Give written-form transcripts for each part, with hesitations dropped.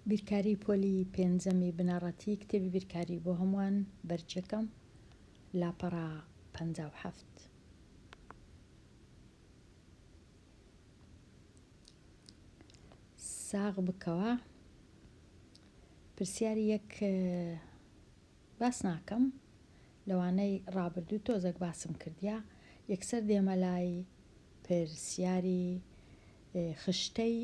بیرکاری پۆلی پێنجەمی بنەڕەتی کتێبی بیرکاری بۆ هەمووان بەرجەکەم لاپەڕا 57. ساغ بکەوە پرسیاری یەک باس ناکەم لەوانەی ڕابردوو تۆزێک باسم کردیا یەکسەر دێمە لای پرسیاری خشتەی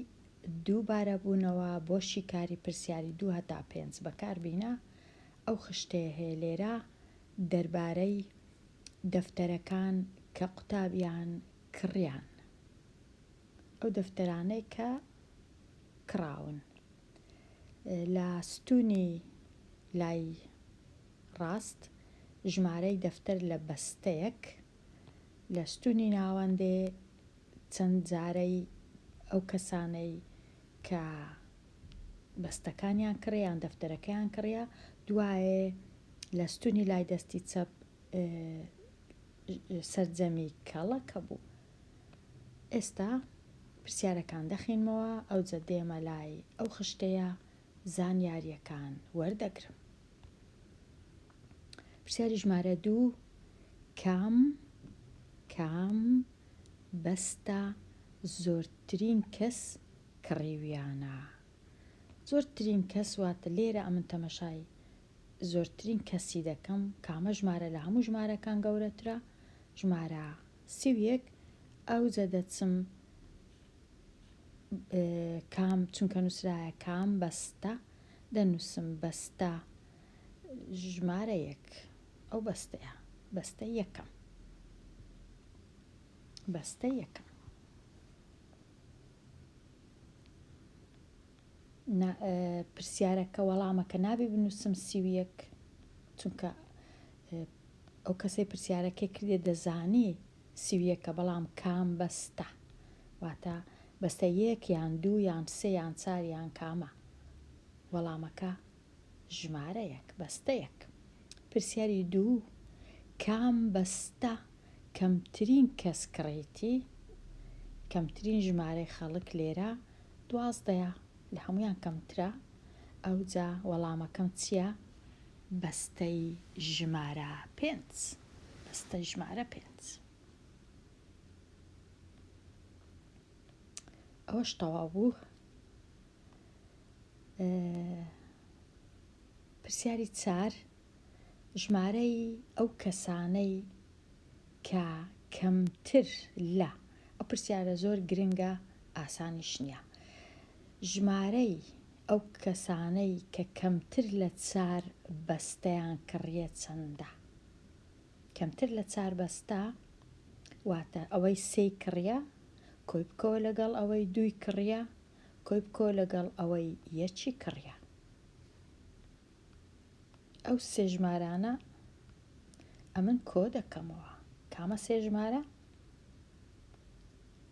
دووبارە بوونەوە بۆ شیکاری پرسیاری 2 هەتا 5 بەکاربینە ئەو خشتەیە هەیە لێرە دەربارەی دەفتەرەکان کە قوتابیان کڕیان ئەو دەفتەرانەی کە کراون لە ستونی لای ڕاست ژمارەی دەفتەر لە بەستەیەک لە ستونی ناوەندێ چەند جارەی ئەو کەسانەی کە بەستەکانیان کڕیان دەفتەرەکەیان کڕیا دوایێ لە ستونی لای دەستی چەپ سەرجەمی کەڵەکە بوو. ئێستا پرسیارەکان دەخینمەوە ئەو جە دێمە لای ئەو خشتەیە زانیاریەکان وەردەگرم. پرسیاری ژمارە 2 کام بەستە زۆرترین کەس کڕیویانە. زۆرترین کەس واتە لێرە ئەمن تەمەشای زۆرترین کەسی دەکەم کامە ژمارە لە هەموو ژمارەکان گەورەترە ژمارە 31 ئەو جە دەچم کام چونکە نووسرایە کام بەستە دەنووسم بەستە ژمارە 1 ئەو بەستەیە بەستە یەکەم بەستە یەکەم پرسیارەکە وەڵامەکە نابێ بنووسم 31 چونکە ئەو کەسەی پرسیارەکەی کردێ دەزانی 31 بەڵام کام بەستە واتە بەستە 1 یان 2 یان 3 یان 4 یان کامە وەڵامەکە ژمارە 1 بەستە 1. پرسیاری 2 کام بەستە کەمترین کەس کڕیتی کەمترین ژمارەی خەڵک لێرە 12 لە هەمویان کەمترە ئەو جا وەڵامەکەم چییە؟ بەستەی ژمارە 5 بەستە ژمارە 5. ئەوەش تەواو بوو. پرسیاری 4 ژمارەی ئەو کەسانەی کە کەمتر لە ئەو پرسیارە زۆر گرنگە ئاسانیش نییە ژمارەی ئەو کەسانەی کە کەمتر لە 4 بەستەیان کڕیە چەندە؟ کەمتر لە 4 بەستە واتە ئەوەی 3 کڕیە کۆی بکەوە لەگەڵ ئەوەی 2 کڕیە کۆی بکەوە لەگەڵ ئەوەی 1 کڕیە. ئەو 3 ژمارانە ئەمن کۆ دەکەمەوە کامە 3 ژمارە؟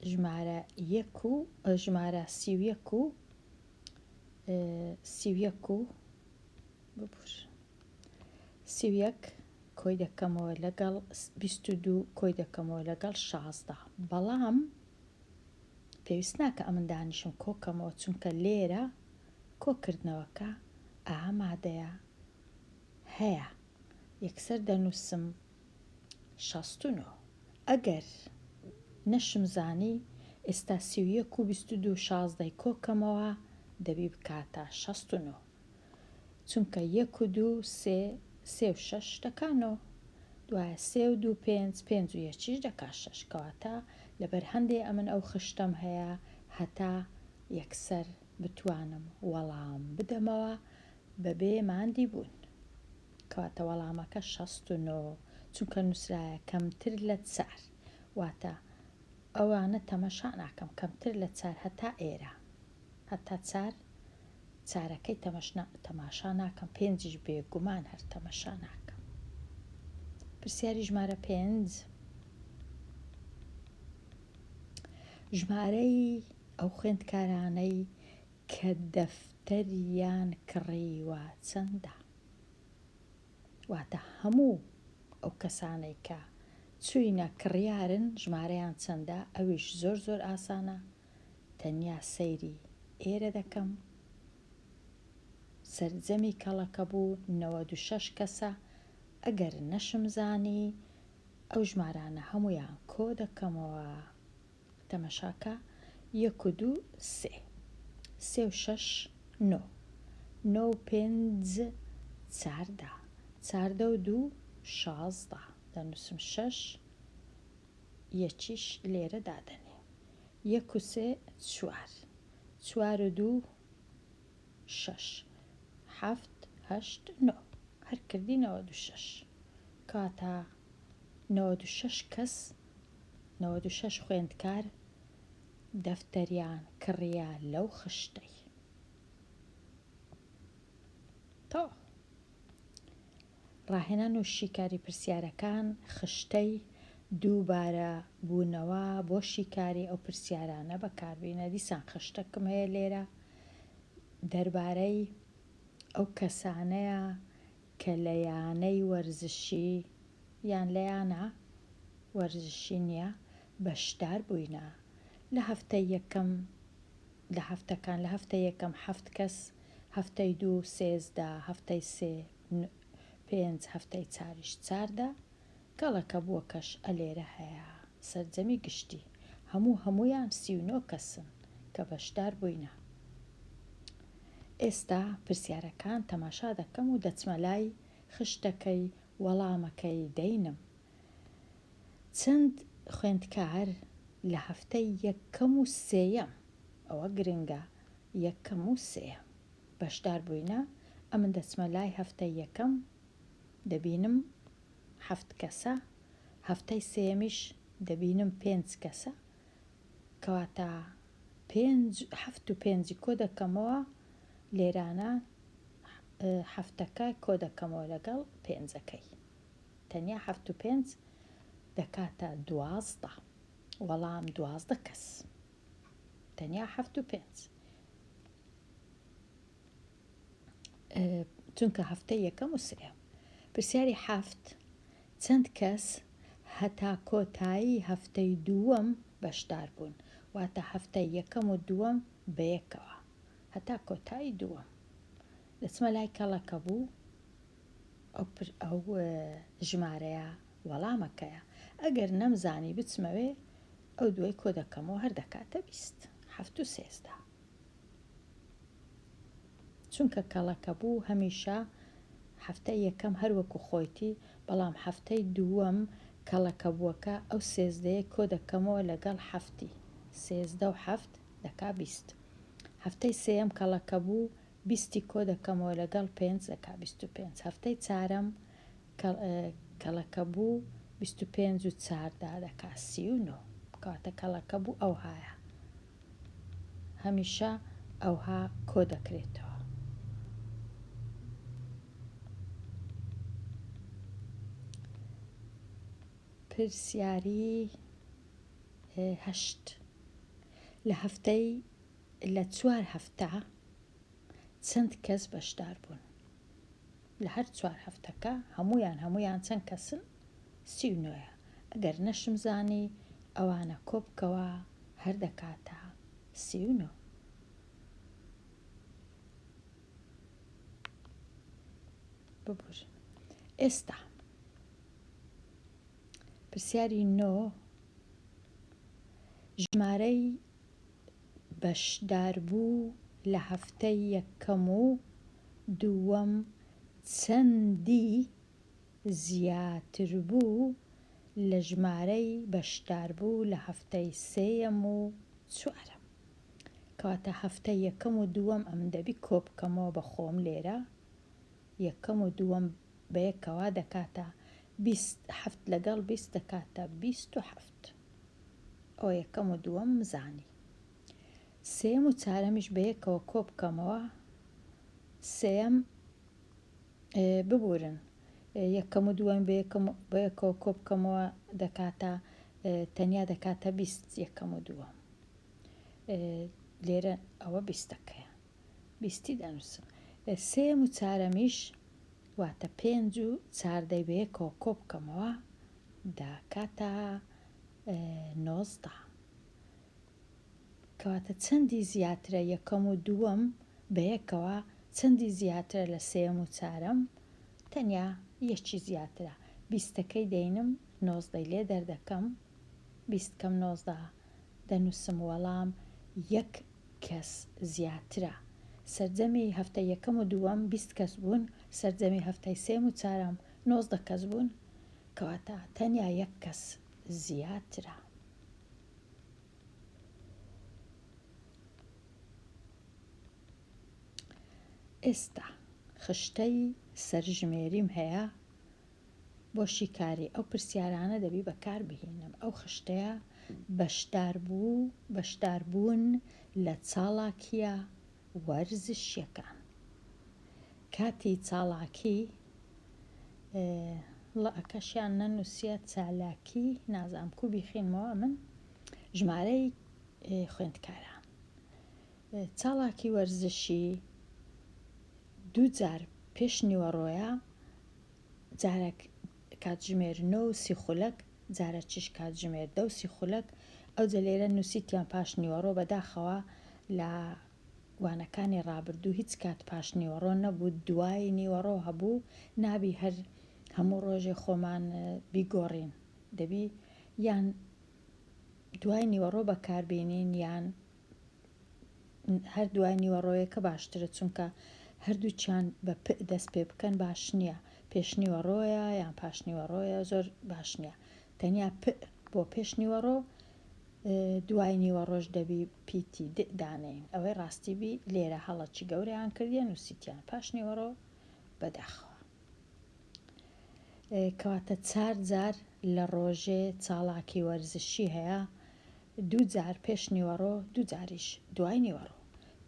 ژمارە 1 و ژمارە 31 و 31 کۆی دەکەمەوە لەگەڵ 22 کۆی دەکەمەوە لەگەڵ 16 بەڵام پێویست ناکە ئەمن دانیشم کۆکەمەوە چونکە لێرە کۆکردنەوەکە ئامادەیە هەیە یەکسەر دەنووسم 69 ئەگەر نەشم زانی ئێستا 31 و 22 16 کۆکەمەوە دەبی بکاتە 69 چونکە 1 و 2 3 و 6 دەکانەوە دوایە 3 و 2 5 5 و 1 دەکا 6 کەواتە لەبەر هەندێ ئەمن ئەو خشتەم هەیە هەتا یەکسەر بتوانم وەڵام بدەمەوە بەبێ ماندی بوون کەواتە وەڵامەکە 69 چونکە نووسرایە کەمتر لە 4 واتە ئەوانە تەمەشا ناکەم کەمتر لە 4 هەتا ئێرە هەتا 4 چارەکەی تەماشا ناکەم 5 بێگومان هەر تەمەشا ناکەم. پرسیاری ژمارە 5 ژمارەی ئەو خوێندکارانەی کە دەفتەریان کڕیوە چەندە؟ واتە هەموو ئەو کەسانەی کە چووینە کڕیارن ژمارەیان چەندە؟ ئەویش زۆر ئاسانە تەنیا سەیری ئێرە دەکەم سەرجەمی کەڵەکە بوو 96 کەسە. ئەگەر نەشم زانی ئەو ژمارانە هەمویان کۆ دەکەمەوە. تەمەشاکە 1 و 2 3 3 و 6 9 9 و 5 14 14 و 2 16 دەنووسم 6 یەکیش لێرە دادەنێ 1 و 3 4 4 و 2 6 7 8 9 هەر کردی 96 کاتە 96 کەس 96 خوێندکار دەفتەریان کڕیا لەو خشتەی. تۆ ڕاهێنان و شیکاری پرسیارەکان خشتەی دووبارە بوونەوە بۆ شیکاری ئەو پرسیارانە بەکاربێنە. دیسان خشتەکەم هەیە لێرە دەربارەی ئەو کەسانەیە کە لە یانەی وەرزشی یان لە یانە وەرزشی نییە بەشدار بووینە. لە هەفتەی یەکەم لە هەفتەکان لە هەفتەی یەکەم 7 کەس، هەفتەی 2 13 هەفتەی 3 5 هەفتەی 4 14 کەڵەکە بووەکەش ئەلێرە هەیە. سەرجەمی گشتی هەمویان 39 کەسن کە بەشدار بووینە. ئێستا پرسیارەکان تەماشا دەکەم و دەچمە لای خشتەکەی وەڵامەکەی دەینم. چەند خوێندکار لە هەفتەی یەکەم و سێیەم ئەوە گرنگە یەکەم و سێیەم بەشدار بووینە. ئەمن دەچمە لای هەفتەی یەکەم دەبینم 7 کەسە، هەفتەی سێمیش دەبینم 5 کەسە کەواتە 7 و 5 کۆ دەکەمەوە لێرانە هەفتەکە کۆ دەکەمەوە لەگەڵ 5ەکەی تەنیا 7 و 5 دەکاتە 12 وەڵام 12 کەس تەنیا 7 و 5 چونکە هەفتەی یەکەم و سێم. پرسیاری 7 چەند کەس هەتا کۆتایی هەفتەی دووەم بەشدار بوون، واتە هەفتەی یەکەم و دووەم بەیەکەوە هەتا کۆتایی دووەم. دەچمە لای کەڵەکە بوو ئەو ژمارەیە وەڵامەکەیە. ئەگەر نەمزانی بچمەوێ ئەو دوای کۆ دەکەمەوە هەر دەکاتە 20 7 و 13 چونکە کەڵەکە بوو هەمیشە هەفتەی یەکەم هەروەکو خۆیتی، بەڵام هەفتەی دووەم کەڵەکە بووەکە ئەو 13 کۆ دەکەمەوە لەگەڵ هەفتی 13 و 7 دەکا 20. هەفتەی سێم کەڵەکە بوو 20 کۆ دەکەمەوە لەگەڵ 5 دەکا 25. هەفتەی چارەم کەڵەکە بوو 25 و 14 دەکا 39 کاتە کەڵەکە بوو ئەو هایە هەمیشە ئەوها کۆ دەکرێتەوە. پرسیاری 8 لە هەفتەی لە 4 هەفتە چەند کەس بەشدار بوون؟ لە هەر 4 هەفتەکە هەمویان چەند کەسن؟ 39. ئەگەر نەشم زانی ئەوانە کۆ بکەوە هەر دەکاتە 39. ببوورن. ئێستا پرسیاری 9 ژمارەی بەشداربوو لە هەفتەی یەکەم و دووەم چەندی زیاتر بوو لە ژمارەی بەشداربوو لە هەفتەی سێیەم و چوارەم. کەواتە هەفتەی یەکەم و دووەم ئەم دەبی کۆ بکەمەوە بە خۆم لێرە یەکەم و دووەم بەیەکەوە دەکاتە 7 لەگەڵ 20 دەکاتە 27. ئەو یەکەم و دووەم مزانی. سێم و چارەمیش بەیەکەوە کۆ بکەمەوە سێم ببوورن یەکەم و دووەم بەیەکەوە کۆ بکەمەوە دەکاتە تەنیا دەکاتە 20 یەکەم و دووەم لێرە ئەوە 20ەکەیە 20 دەنووسم. سێم و چارەمیش واتە 5 و 14 بەیەکەوە کۆ بکەمەوە دەکاتە 19. کەواتە چەندی زیاترە یەکەم و دووەم بەیەکەوە چەندی زیاترە لە سێم و چارەم تەنیا یەکی زیاترە 20ەکەی دەینم 19 لێ دەردەکەم 20 کەم 19 دەنووسم وەڵام یەک کەس زیاترە سەرجەمی هەفتەی یەکەم و دووەم 20 کەس بوون سەرجەمی هەفتەی سێم و چارەم 19 کەس بوون کەواتە تەنیا یەک کەس زیاترە. ئێستا خشتەی سەرژمێریم هەیە بۆ شیکاری ئەو پرسیارانە دەبی بەکار بهێنم ئەو خشتەیە بەشداربوون لە چالاکیە وەرزشیەکان کاتی چالاکی ئەکەشیان نەنووسیە چالاکی نازام کوبی خینمەوە من ژمارەی خوێندکاران چالاکی وەرزشی دوو جار پێش نیوەڕۆیە جارێک کاتژمێر 9 خولەک جارە چش کاتژمێر 10 خولەک ئەو جە لێرە نووسیتیان پاش نیوەڕۆ بەداخەوە لە وانەکانی ڕابردوو هیچ کات پاش نیوەڕۆ نەبوو دوای نیوەڕۆ هەبوو نابی هەر هەموو ڕۆژێ خۆمان بیگۆڕین دەبی یان دوای نیوەڕۆ بەکاربێنین یان هەر دوای نیوەڕۆیەکە باشترە چونکە هەردووچیان بە دەست پێ بکەن باش نییە پێش نیوەڕۆیە یان پاش نیوەڕۆیە زۆر باش نییە تەنیا بۆ پێش نیوەڕۆ دوای نیوەڕۆژ دەبی پیتی دانین ئەوەی ڕاستیبی لێرە هەڵەکی گەورەیان کردیان نووسیتیان پاش نیوەڕۆ بەداخەوە کەواتە 4 جار لە ڕۆژێ چالاکی وەرزشی هەیە 2 جار پێش نیوەڕۆ 2 جاریش دوای نیوەڕۆ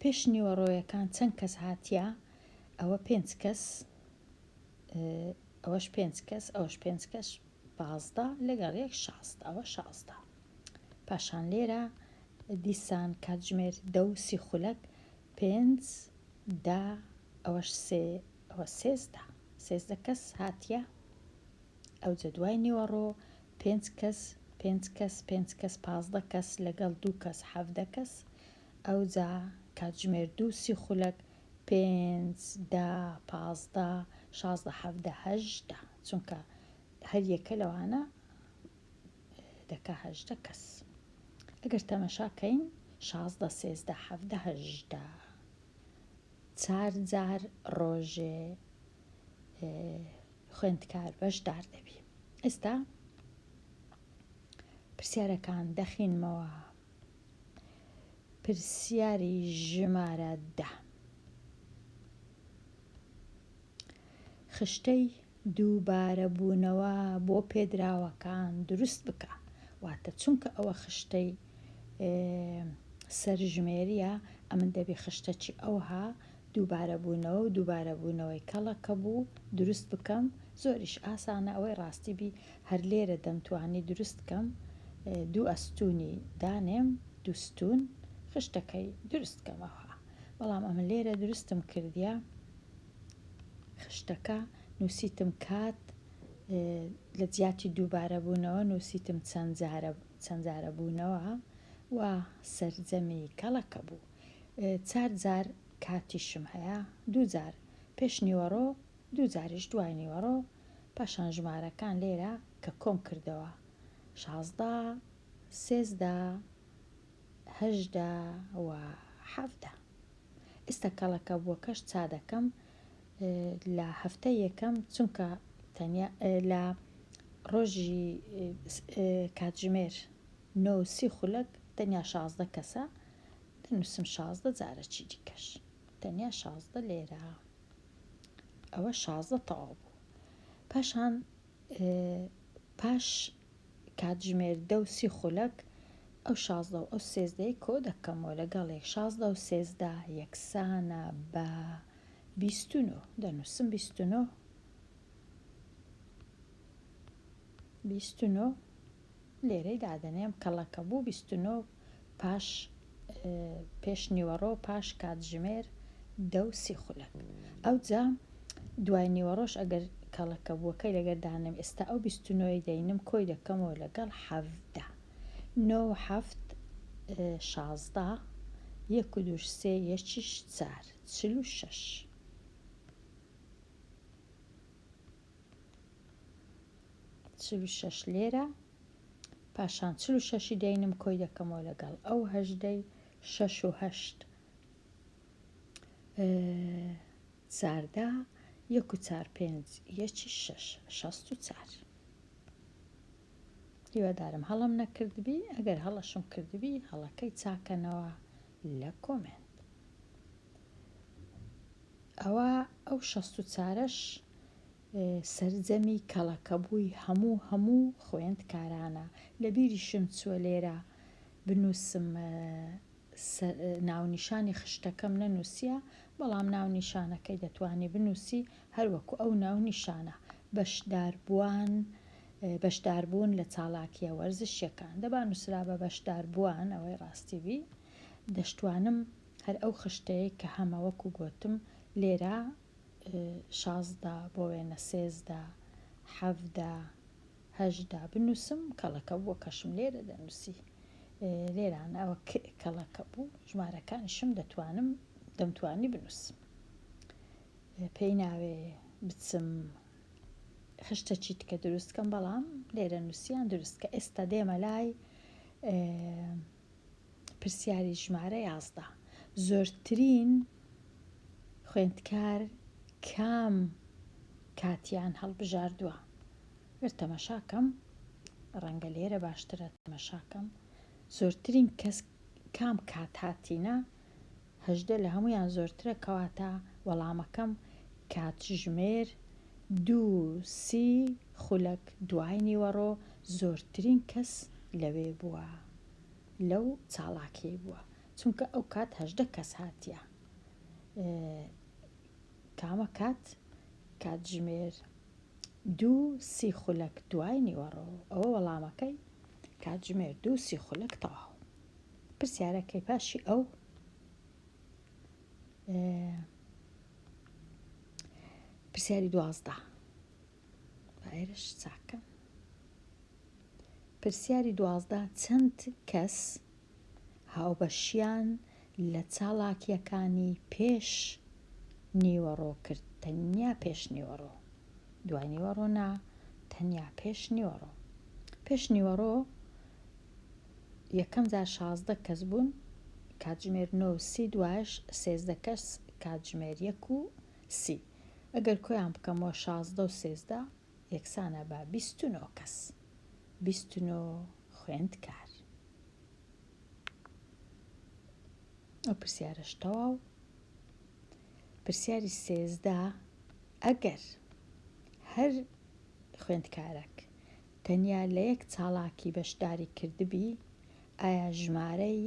پێش نیوەڕۆیەکان چەند کەس هاتیە ئەوە 5 کەس ئەوەش 5 کەس ئەوەش 5 کەس 15 لەگەڵ یەک 16 ئەوە 16 پاشان لێرە دیسان کاتژمێر 10 خولەک 5 دا ئەوەش ئەوە 13 کەس هاتیە ئەو جە دوای نیوەڕۆ 5 کەس 5 کەس 5 کەس 15 کەس لەگەڵ 2 کەس 17 کەس ئەو جا کاتژمێر 2 خولەک 5 دا 15 16 17 18 چونکە هەر یەکە لەوانە دەکا 18 کەس ئەگەر تەمەشاکەین 16 13 17 18 4 جار ڕۆژێ خوێندکار بەشدار دەبی ئێستا پرسیارەکان دەخینمەوە پرسیاری ژمارە 10 خشتەی دووبارە بوونەوە بۆ پێدراوەکان دروست بکە واتە چونکە ئەوە خشتەی سەرژمێریە ئەمن دەبی خشتەکی ئەوها دووبارە بوونەوە و دووبارە بوونەوەی کەڵەکە بوو دروست بکەم زۆریش ئاسانە ئەوەی ڕاستیبی هەر لێرە دەمتوانی دروست بکەم 2 ئەستوونی دانێم دووستون خشتەکەی دروست بکەمەوە بەڵام ئەمە لێرە دروستم کردیە خشتەکە نووسیتم کات لە جیاتی دووبارە بوونەوە نووسیتم چەند جارە بوونەوە و سەرجەمی کەڵەکە بوو 4 جار کاتیشم هەیە 2 جار پێش نیوەڕۆ 2 جاریش دوای نیوەڕۆ پاشان ژمارەکان لێرە کە کۆم کردەوە 16 13 18 و 17 ئێستا کەڵەکە بووەکەش چا دەکەم لە هەفتەی یەکەم چونکە تەنیا لە ڕۆژی کاتژمێر 9 خولەک تەنیا 16 کەسە دەنووسم 16 جارەکی دیکەش تەنیا 16 لێرە ئەوە 16 تەواو بوو پاشان پاش کاتژمێر 10 خولەک ئەو 16 و ئەو 13 کۆ دەکەمەوە لەگەڵ 16 و 13 یەکسانە بە 29 دەنووسم 29 لێرەی دادەنێم کەڵەکە بوو 29 پێش نیوەڕۆ پاش کاتژمێر 10 خولەک ئەو جا دوای نیوەڕۆژ ئەگەر کەڵەکە بووەکەی لەگەر دانم ئێستا ئەو 29 دەینم کۆی دەکەمەوە لەگەڵ 17 9 7 16 1 و 2 3 4 46 46 لێرە، پاشان 46 دەینم کۆی دەکەمەوە لەگەڵ ئەو هەژدەی 6 و 8 چاردا 1 و 4 5 1 6 64. هیوادارم هەڵم نەکردبی، ئەگەر هەڵەشم کردبی هەڵەکەی چاکەنەوە لە کۆمنت. ئەوە ئەو 64ش سەرجەمی کەڵەکەبووی هەموو خوێندکارانە. لە بیریشم چووە لێرە بنووسم ناونیشانی خشتەکەم نەنووسیە، بەڵام ناونیشانەکەی دەتوانی بنووسی هەروەکو ئەو ناونیشانە. بەشداربوون لە چالاکیە وەرزشیەکان دەبا نووسرا بە بەشداربووان، ئەوەی ڕاستیوی دەشتوانم هەر ئەو خشتەیە کە هەمەوەکو گوتم لێرە 16 بۆ وێنە 13 17 18 بنووسم، کەڵەکە بووە کەشم لێرە دەنووسی. لێرانە ئەوە کەڵەکە بوو، ژمارەکانیشم دەمتوانی بنووسم. پێی ناوێ بچم خشتە چیت کە دروستکەم، بەڵام لێرە نووسیان دروستکە. ئێستا دێمە لای پرسیاری ژمارە 11. زۆرترین خوێندکار کام کاتیان هەڵبژاردووە؟ وەر تەمەشاکەم، ڕەنگە لێرە باشترە تەمەشاکەم. زۆرترین کەس کام کات هاتینە؟ 18 لە هەمویان زۆرترە، کەواتە وەڵامەکەم کاتژمێر 2 30 خولەک دوای نیوەڕۆ زۆرترین کەس لەوێ بووە، لەو چاڵاکی بووە، چونکە ئەو کات 18 کەس هاتیە. کامە کاتژمێر 2 30 خولەک دوای نیوەڕۆ، ئەوە وەڵامەکەی کاتژمێر 2 30 خولەک تەواو. پرسیارەکەی پاشی ئەو پرسیاری 12 ئێرەش چاکە. پرسیاری 12 چەند کەس هاوبەشیان لە چالاکیەکانی پێش نیوەڕۆ کرد؟ تەنیا پێش نیوەڕۆ، دوای نیوەڕۆ نا، تەنیا پێش نیوەڕۆ. پێش نیوەڕۆ یەکەم جار 16 کەس بوون، کاتژمێر 9 و 30 دوایش 13 کەس کاتژمێر 1 و 30. ئەگەر کۆیان بکەمەوە 16 و 13 یەکسانە بە 29 کەس، 29 خوێندکار. ئەو پرسیارەش تەواو. پرسیاری 13 ئەگەر هەر خوێندکارێک تەنیا لە یەک چاڵاکی بەشداری کردبی، ئایا ژمارەی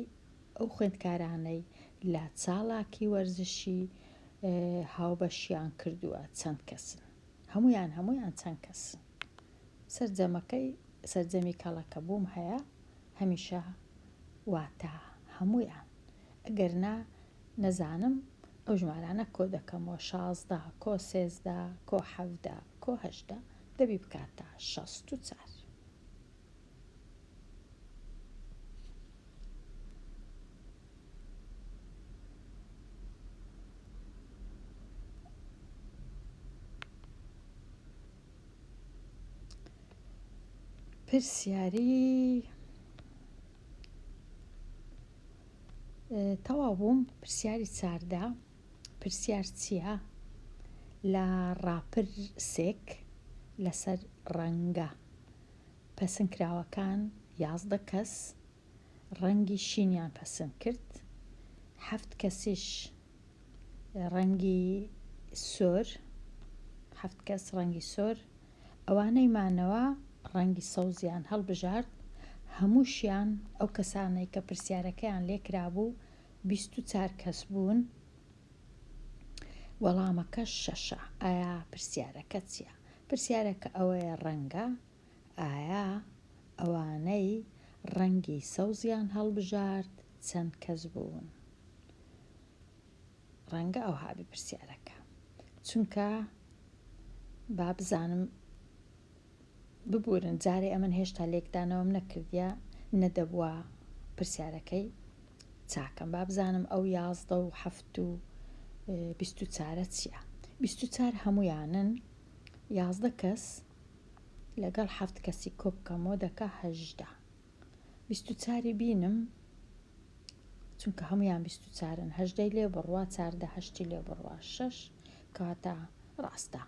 ئەو خوێندکارانەی لە چاڵاکی وەرزشی هاوبەشیان کردووە چەند کەسن؟ هەمویان چەند کەسن؟ سەرجەمی کەڵەکە بووم هەیە هەمیشە واتە هەمویان. ئەگەر نەزانم ئەو ژمارانە کۆ دەکەمەوە 16 کۆ 13 کۆ 17 کۆ 18 دەبی بکاتە 64. پرسیاری تەواو بووم. پرسیاری 14 پرسیار چییە؟ لە ڕاپرسێک لەسەر ڕەنگە پەسەندکراوەکان 11 کەس ڕەنگی شینیان پەسەند کرد، 7 کەسیش ڕەنگی سۆر، 7 کەس ڕەنگی سۆر. ئەوانەی مانەوە ڕەنگی سەوزیان هەڵبژارد، هەمووشیان ئەو کەسانەی کە پرسیارەکەیان لێکرابوو 24 کەس بوون. وەڵامەکە 6. ئایا پرسیارەکە چییە؟ پرسیارەکە ئەوەیە ڕەنگە ئایا ئەوانەی ڕەنگی سەوزیان هەڵبژارد چەند کەس بوون؟ ڕەنگە ئەو هابی پرسیارەکە، چونکە با بزانم ببورن جارێ ئەمن هێشتا لێکدانەوەم نەکردیە نەدەبووە پرسیارەکەی چاکەم، با بزانم ئەو 11 و 7 و 24 چییە. 24 هەمویانن، 11 کەس لەگەڵ 7 کەسی کۆ بکەمەوە دەکا 18. 24 بینم چونکە هەمویان 24ن 18 لێ بڕوا 14 لێ بڕوا 6 کەواتە ڕاستە.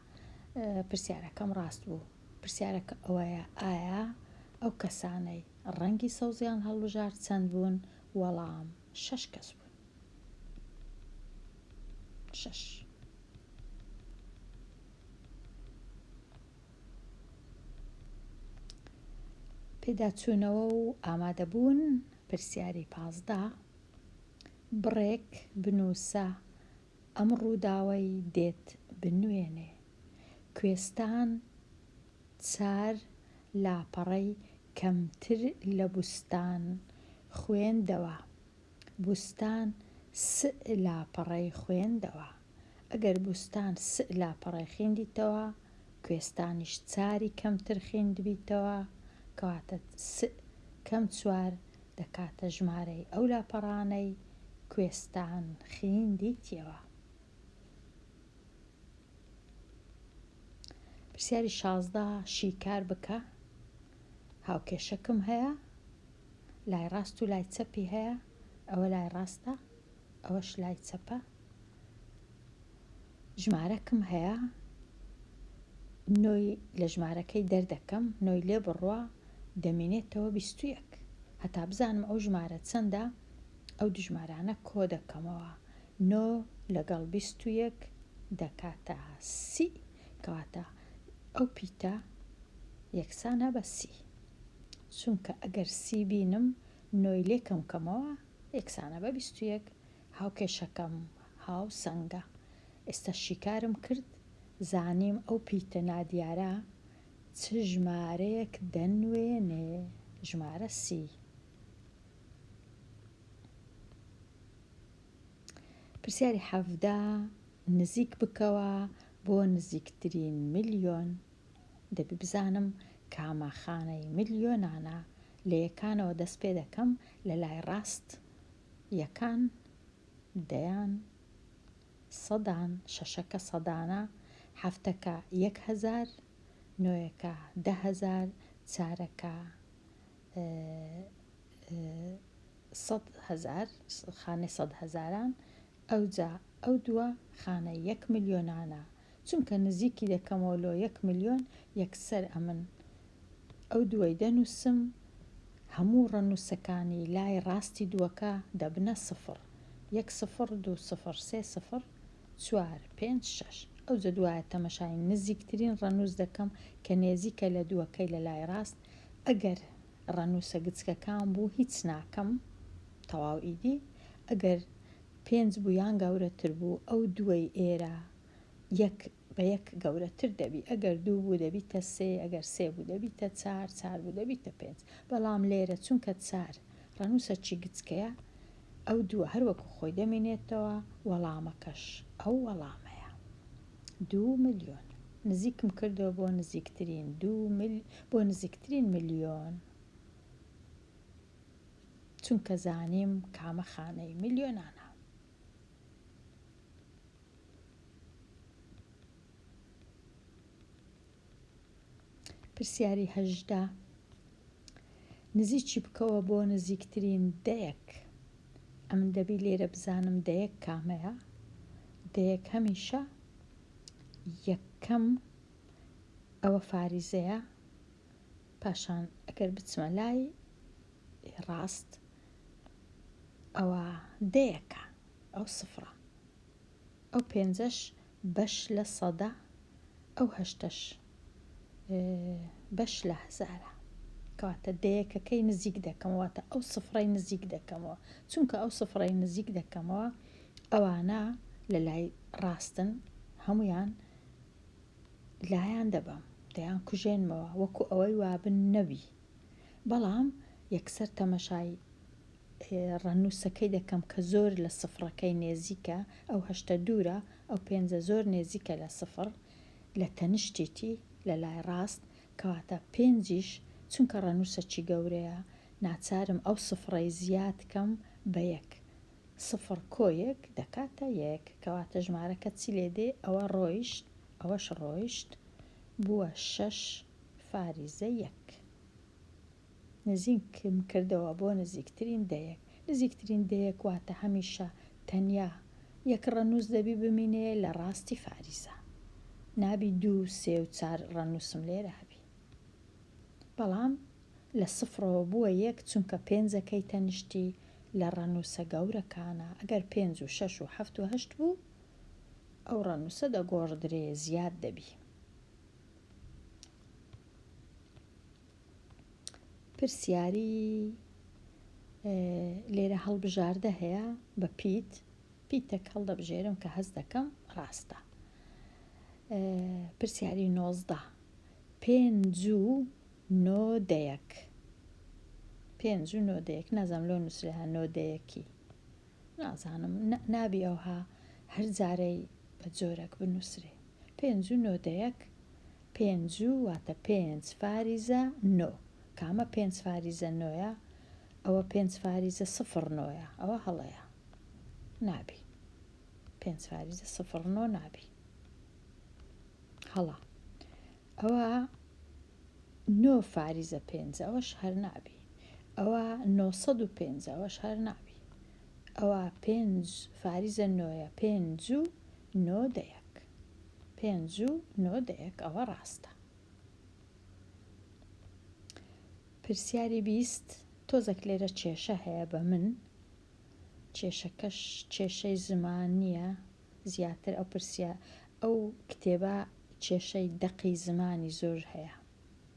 پرسیارەکەم ڕاست بوو. پرسیارەکە ئەوەیە ئایا ئەو کەسانەی ڕەنگی سەوزیان هەڵبژار چەند بوون؟ وەڵام 6 کەس بوون. 6. پێداچوونەوە و ئامادەبوون. پرسیاری 15 بڕێک بنووسە ئەم ڕووداوەی دێت بنوێنێ. کوێستان 4 لاپەڕەی کەمتر لە بوستان خوێندەوە. بوستان 3 لاپەڕەی خوێندەوە. ئەگەر بوستان 3 لاپەڕەی خوێندیتەوە کوێستانیش 4 کەمتر خوێندبیتەوە کەواتە 3 کەم 4 دەکاتە ژمارەی ئەو لاپەڕانەی کوێستان خوێندیتەوە. پرسیاری 16 شیکار بکە. هاوکێشەکم هەیە، لای ڕاست و لای چەپی هەیە، ئەوە لای ڕاستە، ئەوەش لای چەپە. ژمارەکم هەیە، نۆی لە ژمارەکەی دەردەکەم، نۆی لێ بڕوا دەمێنێتەوە 21. هەتا بزانم ئەو ژمارە چەندە، ئەو دوو ژمارانە کۆ دەکەمەوە. 9 لەگەڵ 21 دەکاتە 30 کەواتە ئەو پیتە یەکسانە بە 30. چونکە ئەگەر 30 بینم نۆی لێکەم کەمەوە یەکسانە بە 21. هاوکێشەکەم هاو سەنگە. ئێستا شیکارم کرد زانیم ئەو پیتە نادیارە چ ژمارەیەک دەنوێنێ. ژمارە 30. پرسیاری 17 نزیک بکەوە بۆ نزیکترین ملیۆن. دەبی بزانم کامەخانەی ملیۆنانە. لە یەکانەوە دەست پێ دەکەم، لە لای ڕاست یەکان، دەیان، سەدان، شەشەکە سەدانە، هەفتەکە 1000، نۆیەکە 10,000، چارەکە 100,000 خانەی 100,000، ئەو دووە خانەی 1 ملیۆنانە. چونکە نزیکی دەکەمەوە لۆ 1 ملیۆن یەکسەر ئەمن ئەو دووەی دەنووسم، هەموو ڕەنووسەکانی لای ڕاستی دووەکە دەبنە 0. 1 0 2 0 3 0 4 5 6. ئەو جە دوایە تەمەشای نزیکترین ڕەنووس دەکەم کە نێزیکە لە دووەکەی لە لای ڕاست. ئەگەر ڕەنووسە گچکەکان بوو هیچ ناکەم، تەواو ئیدی. ئەگەر 5 بوو یان گەورەتر بوو ئەو دووەی ئێرە بە یەک گەورەتر دەبی. ئەگەر 2 بوو دەبیتە 3، ئەگەر 3 بوو دەبیتە 4، 4 بوو دەبیتە 5. بەڵام لێرە چونکە 4 ڕەنووسە چی گچکەیە، ئەو دووە هەروەکو خۆی دەمێنێتەوە، وەڵامەکەش ئەو وەڵامەیە. 2 ملیۆن. نزیکم کردەوە بۆ نزیکترین ملیۆن، چونکە زانیم کامە خانەی ملیۆنانە. پرسیاری 18 نزیکی بکەوە بۆ نزیکترین دەیەک. ئەمن دەبی لێرە بزانم دەیەک کامەیە. دەیەک هەمیشە یەکەم ئەوە فاریزەیە، پاشان ئەگەر بچمە لای ڕاست ئەوە دەیەکە، ئەو سفرە، ئەو 5ش بەش لە 100، ئەو 8ش بەش لە 1000. کەواتە دەیەکەکەی نزیک دەکەمەوەتە ئەو سفرەی نزیک دەکەمەوە. چونکە ئەو سفرەی نزیک دەکەمەوە ئەوانە لە لای ڕاستن، هەمویان لایان دەبەم، دەیان کوژێنمەوە وەکو ئەوەی وابن نەبی. بەڵام یەکسەر تەمەشای ڕەنووسەکەی دەکەم کە زۆر لە سفرەکەی نێزیکە، ئەو 8 دوورە، ئەو 5 زۆر نێزیکە لە سفر لە تەنیشتێتی لە لای ڕاست. کەواتە 5ش چونکە ڕەنووسەکی گەورەیە ناچارم ئەو سفرەی زیاد کەم بە 1. 0 کۆ 1 دەکاتە 1. کەواتە ژمارەکە چی لێ دێ؟ ئەوە ڕۆیشت، ئەوەش ڕۆیشت، بووە 6 فاریزە 1 نزیکم کردەوە بۆ نزیکترین دەیەک. نزیکترین دەیەک واتە هەمیشە تەنیا یەک ڕەنووس دەبی بمینێ لە ڕاستی فاریزە، نابی 2 3 و 4 ڕەنووسم لێرە هەبی. بەڵام لە 0ەوە بووە 1 چونکە 5ەکەی تەنیشتی لە ڕەنووسە گەورەکانە. ئەگەر 5 و 6 و 7 و 8 بوو ئەو ڕەنووسە دەگۆڕدرێ زیاد دەبی. پرسیاری لێرە هەڵبژاردە هەیە بە پیتێک هەڵدەبژێرم کە هەست دەکەم ڕاستە. پرسیاری 19 5 و 9 دەیەک. 5 و 9 دەیەک نازانم لۆ نووسرا 9 دەیەکی نازانم، نابی ئەوها هەر جارەی بە جۆرەك بنووسرێ. 5 و 9 دەیەک، 5 واتە 5 فاریزە 9 کامە 5 فاریزە 9ە، ئەوە 5 فاریزە 0 9ە، ئەوە هەڵەیە نابی. 5 فاریزە 0 9 نابی هەڵە. ئەوە 9 فاریزە 5 ئەوەش هەر نابی. ئەوە 905 ئەوەش هەر نابی. ئەوە 5 فاریزە 9ە، 5 و 9 دەیەک. 5 و 9 دەیەک ئەوە ڕاستە. پرسیاری 20 تۆزێک لێرە کێشە هەیە بە من، کێشەکەش کێشەی زمان نییە زیاتر. ئەو کتێبە کێشەی دەقی زمانی زۆر هەیە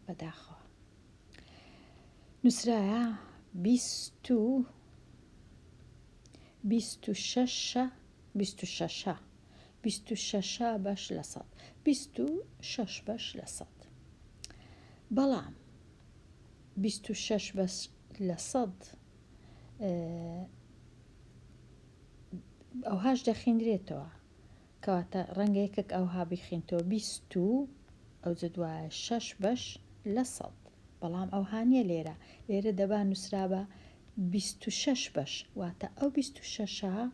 بەداخەوە. نووسرایە 26 بەش لە 100، 26 بەش لە 100. بەڵام 26 بەش لە 100 ئەوهاش دەخیندرێتەوە، کەواتە ڕەنگە یەکێک ئەوها بخینتەوە 20 ئەو جدوایە 6 بەش لە 100. بەڵام ئەوها نییە لێرە دەبا نووسرا بە 26 بەش، واتە ئەو 26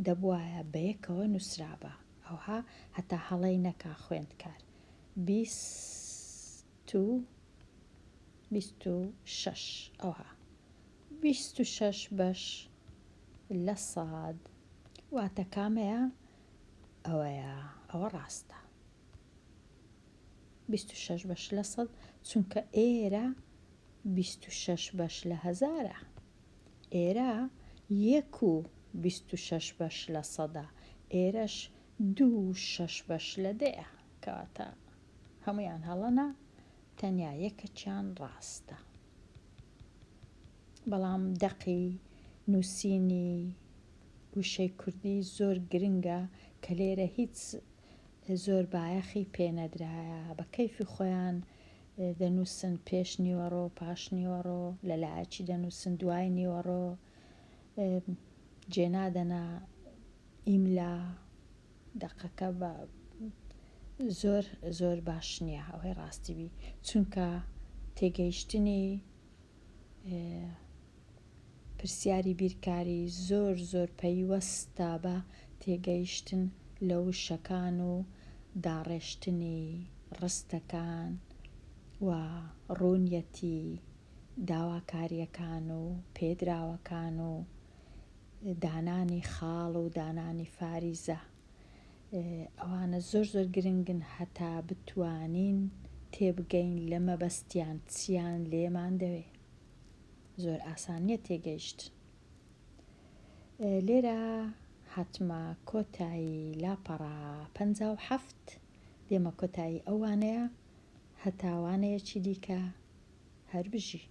دەبوایە بە یەکەوە نووسرا بە. ئەوها هەتا هەڵەی نەکا خوێندکار. 26 ئەوها 26 بەش لە 100 واتە کامەیە؟ ئەوەیە، ئەوە ڕاستە. 26 بەش لە 100 چونکە ئێرە 26 بەش لە 1000ە، ئێرە 1.26 بەش لە 100ە، ئێرەش 2.6 بەش لە 10ە، کەواتە هەمویان هەڵەنە، تەنیا یەکەکیان ڕاستە. بەڵام دەقی نووسینی وشەی کوردی زۆر گرنگە کە لێرە هیچ زۆر بایەخی پێنەدرایە. بە کەیفی خۆیان دەنووسن پێش نیوەڕۆ، پاش نیوەڕۆ، لە لایەکی دەنووسن، دوای نیوەڕۆ، جێنادەنا ئیملا دەقەکە بە زۆر باش نییە، ئەوەی ڕاستی بی، چونکە تێگەیشتنی پرسیاری بیرکاری زۆر پەیوەستە بە تێگەیشتن لە وشەکان و داڕێشتنی ڕستەکان و ڕوونیەتی داواکاریەکان و پێدراوەکان و دانانی خاڵ و دانانی فاریزە. ئەوانە زۆر گرنگن هەتا بتوانین تێبگەین لە مەبەستیان چیان لێمان دەوێ. زۆر ئاسان نییە تێگەیشت. لێرە هاتمە کۆتایی لاپەڕا 57 دێمە کۆتایی ئەوانەیە، هەتاوانەیەکی دیکە هەر بژی.